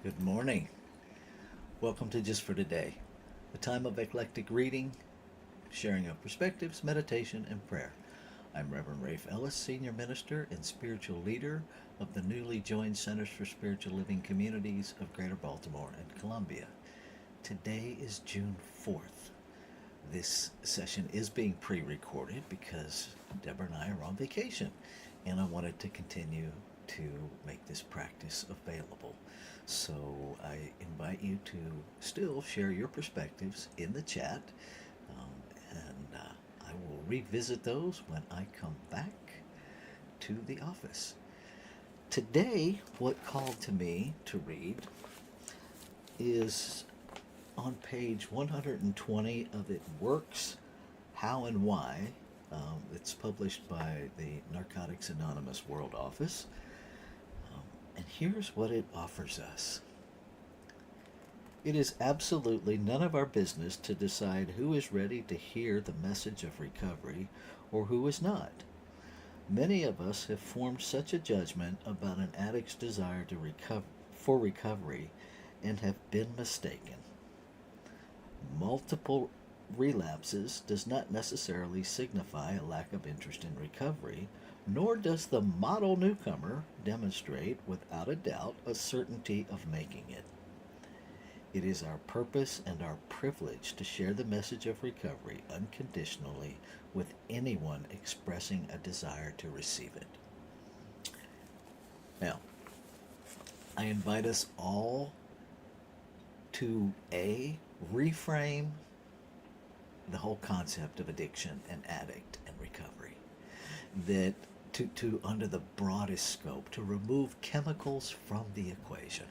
Good morning. Welcome to Just for Today, a time of eclectic reading, sharing of perspectives, meditation, and prayer. I'm Reverend Rafe Ellis, Senior Minister and Spiritual Leader of the newly joined Centers for Spiritual Living Communities of Greater Baltimore and Columbia. Today is June 4th. This session is being pre recorded because Deborah and I are on vacation, and I wanted to continue to make this practice available. So I invite you to still share your perspectives in the chat, and I will revisit those when I come back to the office. Today, what called to me to read is on page 120 of It Works, How and Why. It's published by the Narcotics Anonymous World Office. And here's what it offers us. It is absolutely none of our business to decide who is ready to hear the message of recovery or who is not. Many of us have formed such a judgment about an addict's desire to for recovery and have been mistaken. Multiple relapses does not necessarily signify a lack of interest in recovery, nor does the model newcomer demonstrate without a doubt a certainty of making it. It is our purpose and our privilege to share the message of recovery unconditionally with anyone expressing a desire to receive it. Now, I invite us all to reframe the whole concept of addiction and addict and recovery. That to under the broadest scope, to remove chemicals from the equation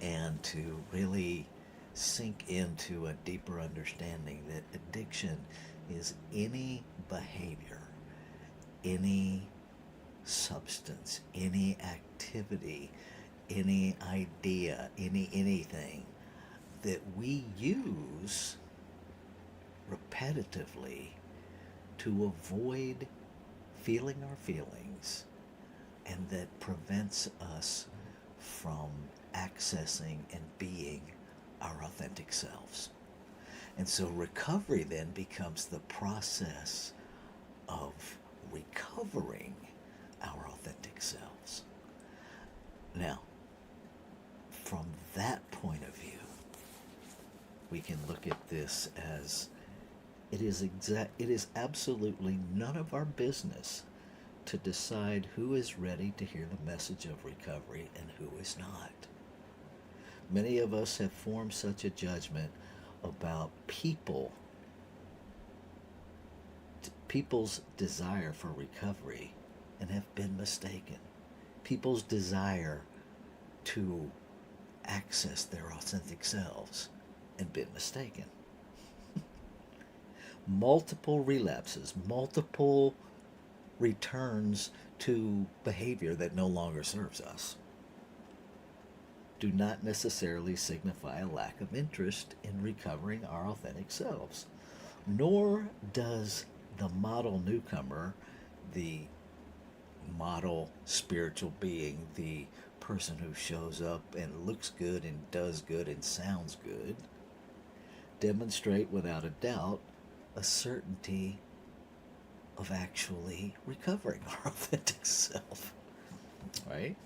and to really sink into a deeper understanding that addiction is any behavior, any substance, any activity, any idea, anything that we use repetitively to avoid feeling our feelings, and that prevents us from accessing and being our authentic selves. And so recovery then becomes the process of recovering our authentic selves. Now, from that point of view, we can look at this as it is absolutely none of our business to decide who is ready to hear the message of recovery and who is not. Many of us have formed such a judgment about people's desire for recovery and have been mistaken. People's desire to access their authentic selves and been mistaken. Multiple relapses, multiple returns to behavior that no longer serves us do not necessarily signify a lack of interest in recovering our authentic selves, nor does the model newcomer, the model spiritual being, the person who shows up and looks good and does good and sounds good, demonstrate without a doubt a certainty of actually recovering our authentic self, right?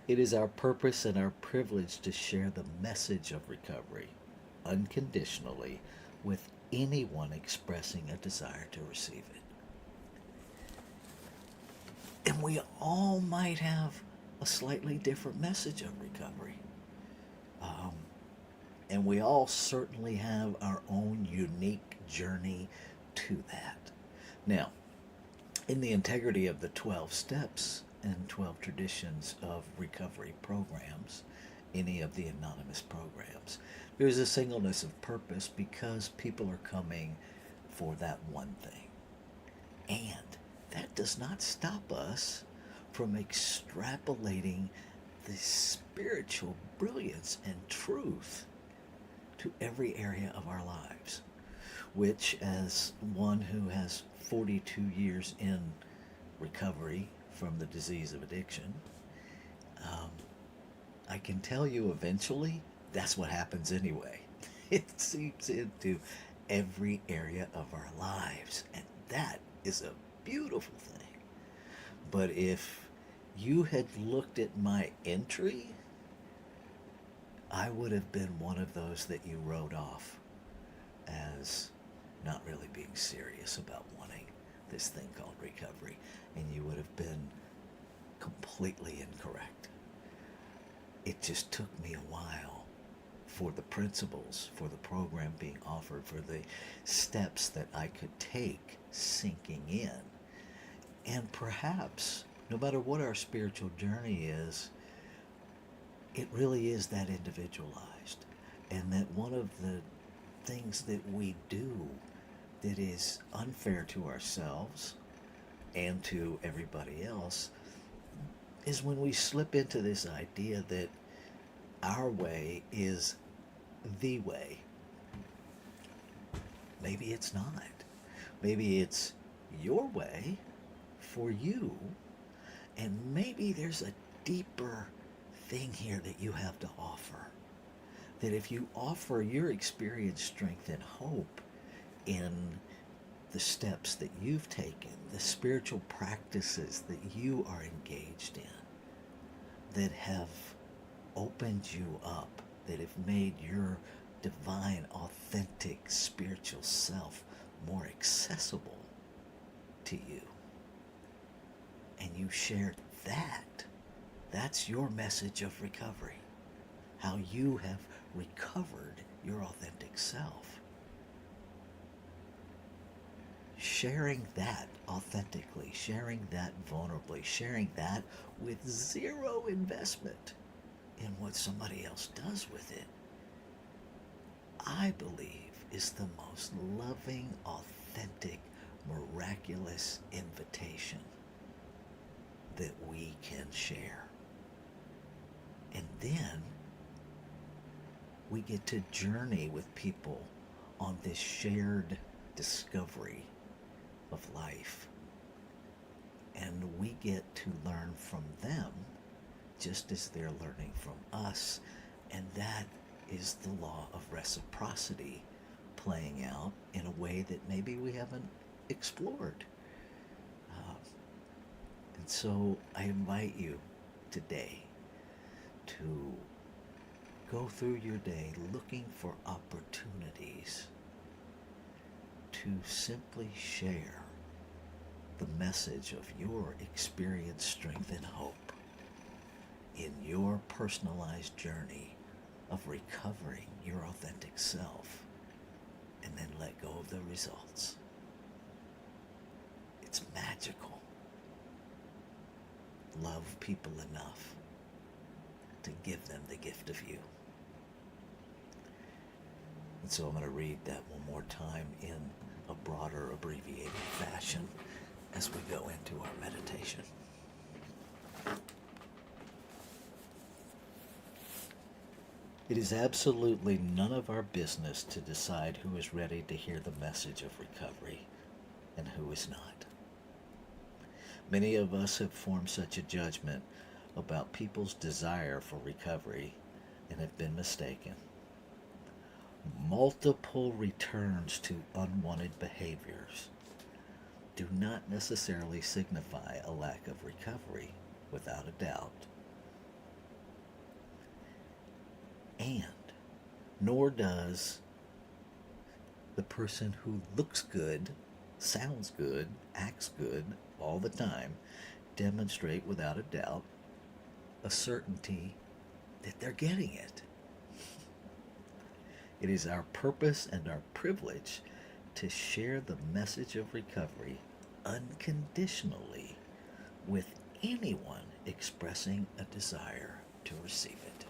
It is our purpose and our privilege to share the message of recovery unconditionally with anyone expressing a desire to receive it. And we all might have a slightly different message of recovery. And we all certainly have our own unique journey to that. Now, in the integrity of the 12 steps and 12 traditions of recovery programs, any of the anonymous programs, there's a singleness of purpose because people are coming for that one thing. And that does not stop us from extrapolating the spiritual brilliance and truth to every area of our lives, which, as one who has 42 years in recovery from the disease of addiction, I can tell you eventually that's what happens anyway. It seeps into every area of our lives, and that is a beautiful thing. But if you had looked at my entry, I would have been one of those that you wrote off as not really being serious about wanting this thing called recovery, and you would have been completely incorrect. It just took me a while for the principles, for the program being offered, for the steps that I could take sinking in. And perhaps, no matter what our spiritual journey is, it really is that individualized. And that one of the things that we do that is unfair to ourselves and to everybody else is when we slip into this idea that our way is the way. Maybe it's not. Maybe it's your way for you, and maybe there's a deeper thing here that you have to offer. That if you offer your experience, strength, and hope in the steps that you've taken, the spiritual practices that you are engaged in, that have opened you up, that have made your divine, authentic spiritual self more accessible to you, and you share that, that's your message of recovery. How you have recovered your authentic self. Sharing that authentically, sharing that vulnerably, sharing that with zero investment in what somebody else does with it, I believe is the most loving, authentic, miraculous invitation that we can share. And then we get to journey with people on this shared discovery of life. And we get to learn from them just as they're learning from us. And that is the law of reciprocity playing out in a way that maybe we haven't explored. And so I invite you today to go through your day looking for opportunities to simply share the message of your experience, strength, and hope in your personalized journey of recovering your authentic self, and then let go of the results. It's magical. Love people enough to give them the gift of you. And so I'm going to read that one more time in a broader, abbreviated fashion as we go into our meditation. It is absolutely none of our business to decide who is ready to hear the message of recovery and who is not. Many of us have formed such a judgment about people's desire for recovery and have been mistaken. Multiple returns to unwanted behaviors do not necessarily signify a lack of recovery, without a doubt. And nor does the person who looks good, sounds good, acts good all the time demonstrate without a doubt a certainty that they're getting it. It is our purpose and our privilege to share the message of recovery unconditionally with anyone expressing a desire to receive it.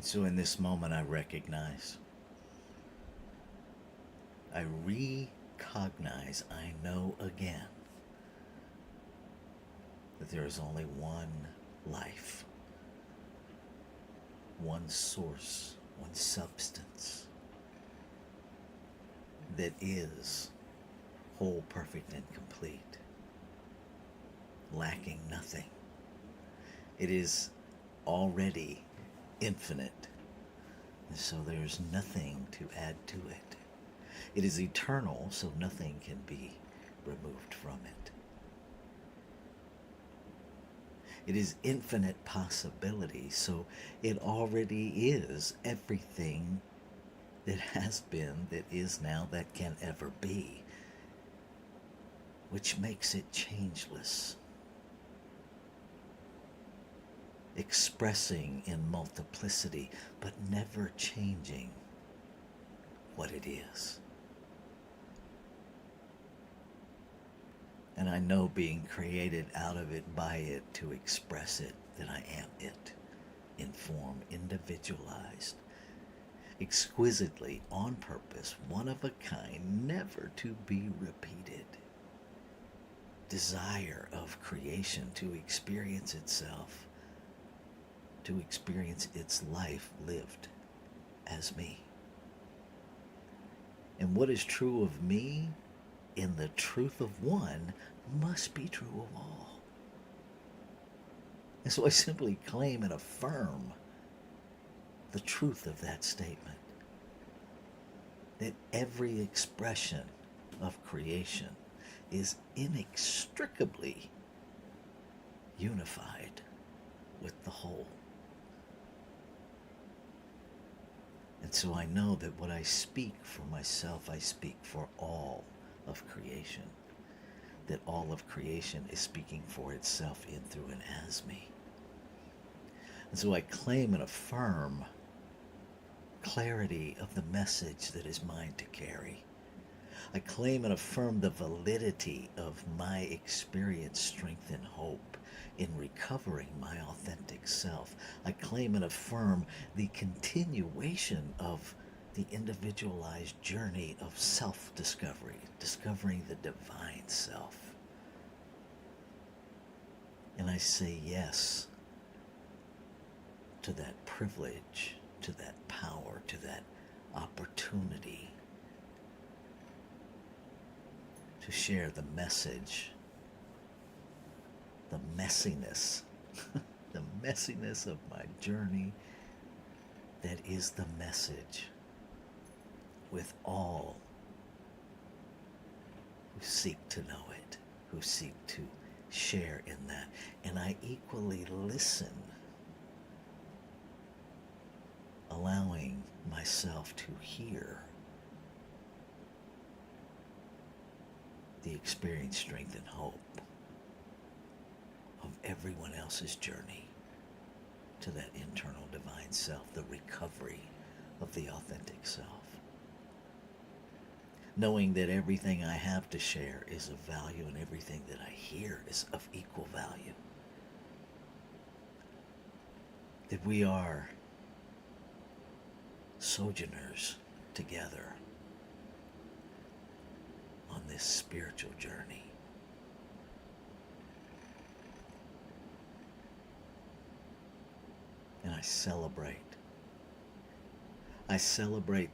And so in this moment, I recognize, I recognize, I know again that there is only one life, one source, one substance that is whole, perfect, and complete, lacking nothing. It is already infinite, and so there's nothing to add to it. It is eternal, so nothing can be removed from it. It is infinite possibility, so it already is everything that has been, that is now, that can ever be, which makes it changeless, expressing in multiplicity, but never changing what it is. And I know, being created out of it, by it, to express it, that I am it, in form, individualized, exquisitely, on purpose, one of a kind, never to be repeated. Desire of creation to experience itself, to experience its life lived as me. And what is true of me in the truth of one must be true of all. And so I simply claim and affirm the truth of that statement, that every expression of creation is inextricably unified with the whole. And so I know that what I speak for myself, I speak for all of creation. That all of creation is speaking for itself in, through, and as me. And so I claim and affirm clarity of the message that is mine to carry. I claim and affirm the validity of my experience, strength, and hope in recovering my authentic self. I claim and affirm the continuation of the individualized journey of self-discovery, discovering the divine self. And I say yes to that privilege, to that power, to that opportunity to share the message, the messiness, the messiness of my journey that is the message, with all who seek to know it, who seek to share in that. And I equally listen, allowing myself to hear the experience, strength, and hope of everyone else's journey to that internal divine self, the recovery of the authentic self. Knowing that everything I have to share is of value, and everything that I hear is of equal value. That we are sojourners together on this spiritual journey. And I celebrate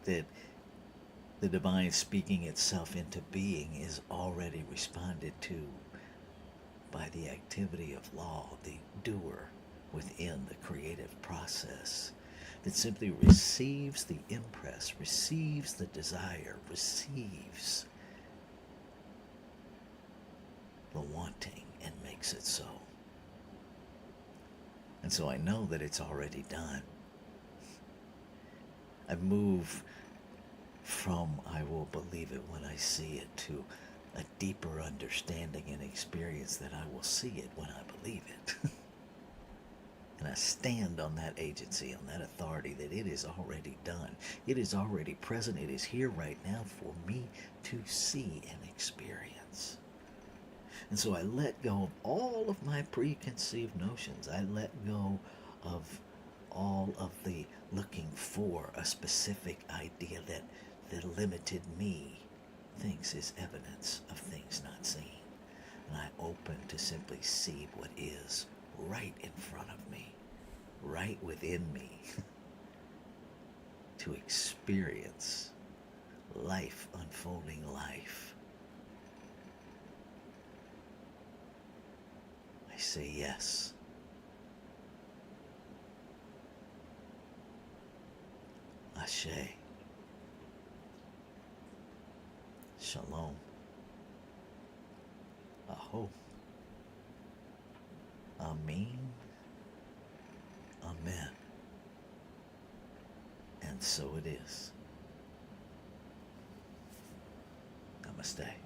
that the divine speaking itself into being is already responded to by the activity of law, the doer within the creative process, that simply receives the impress, receives the desire, receives the wanting, and makes it so. And so I know that it's already done. I move from I will believe it when I see it to a deeper understanding and experience that I will see it when I believe it. And I stand on that agency, on that authority, that it is already done. It is already present. It is here right now for me to see and experience. And so I let go of all of my preconceived notions. I let go of all of the looking for a specific idea that limited me thinks is evidence of things not seen. And I open to simply see what is right in front of me, right within me, to experience life unfolding life. I say yes. Ashe. Shalom. Aho. Amen. Amen. And so it is. Namaste.